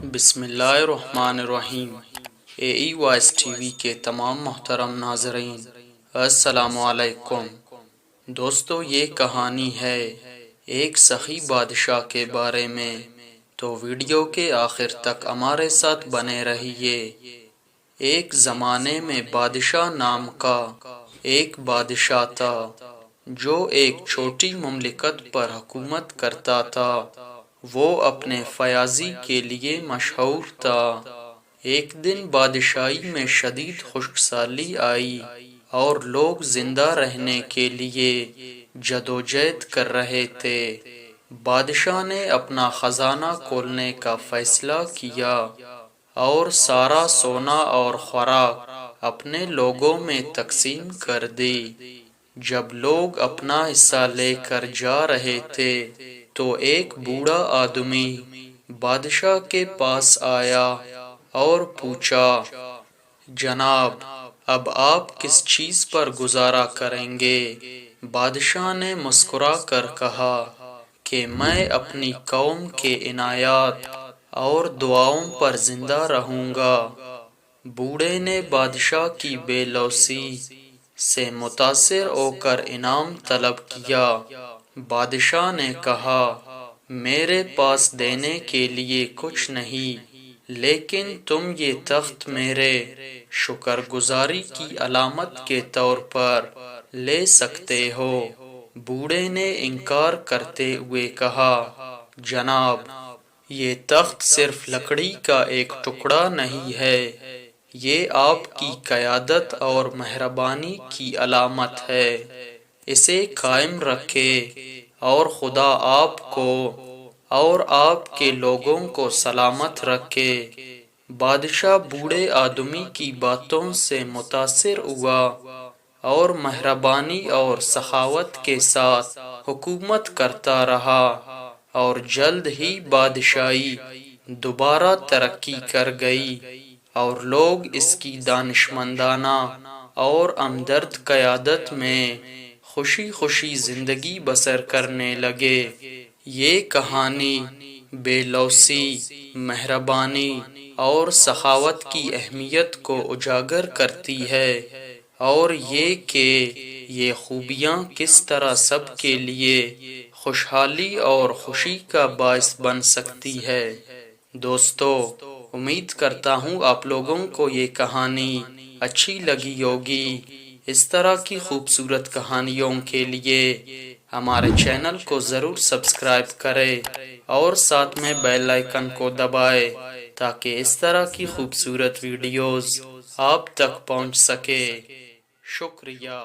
بسم اللہ الرحمن الرحیم۔ اے ای وائس ٹی وی کے تمام محترم ناظرین، السلام علیکم۔ دوستو، یہ کہانی ہے ایک سخی بادشاہ کے بارے میں، تو ویڈیو کے آخر تک ہمارے ساتھ بنے رہیے۔ ایک زمانے میں بادشاہ نام کا ایک بادشاہ تھا جو ایک چھوٹی مملکت پر حکومت کرتا تھا۔ وہ اپنے فیاضی کے لیے مشہور تھا۔ ایک دن بادشاہی میں شدید خشک سالی آئی اور لوگ زندہ رہنے کے لیے جدوجہد کر رہے تھے۔ بادشاہ نے اپنا خزانہ کھولنے کا فیصلہ کیا اور سارا سونا اور خوراک اپنے لوگوں میں تقسیم کر دی۔ جب لوگ اپنا حصہ لے کر جا رہے تھے تو ایک بوڑھا آدمی بادشاہ کے پاس آیا اور پوچھا، جناب، اب آپ کس چیز پر گزارا کریں گے؟ بادشاہ نے مسکرا کر کہا کہ میں اپنی قوم کے عنایات اور دعاؤں پر زندہ رہوں گا۔ بوڑھے نے بادشاہ کی بے لوثی سے متاثر ہو کر انعام طلب کیا۔ بادشاہ نے کہا، میرے پاس دینے کے لیے کچھ نہیں، لیکن تم یہ تخت میرے شکر گزاری کی علامت کے طور پر لے سکتے ہو۔ بوڑھے نے انکار کرتے ہوئے کہا، جناب، یہ تخت صرف لکڑی کا ایک ٹکڑا نہیں ہے، یہ آپ کی قیادت اور مہربانی کی علامت ہے۔ اسے قائم رکھے اور خدا آپ کو اور آپ کے لوگوں کو سلامت رکھے۔ بادشاہ بوڑھے آدمی کی باتوں سے متاثر ہوا اور مہربانی اور سخاوت کے ساتھ حکومت کرتا رہا، اور جلد ہی بادشاہی دوبارہ ترقی کر گئی اور لوگ اس کی دانشمندانہ اور ہمدرد قیادت میں خوشی خوشی زندگی بسر کرنے لگے۔ یہ کہانی بے لوثی، مہربانی اور سخاوت کی اہمیت کو اجاگر کرتی ہے، اور یہ کہ یہ خوبیاں کس طرح سب کے لیے خوشحالی اور خوشی کا باعث بن سکتی ہے۔ دوستو، امید کرتا ہوں آپ لوگوں کو یہ کہانی اچھی لگی ہوگی۔ اس طرح کی خوبصورت کہانیوں کے لیے ہمارے چینل کو ضرور سبسکرائب کریں اور ساتھ میں بیل آئیکن کو دبائیں تاکہ اس طرح کی خوبصورت ویڈیوز آپ تک پہنچ سکے۔ شکریہ۔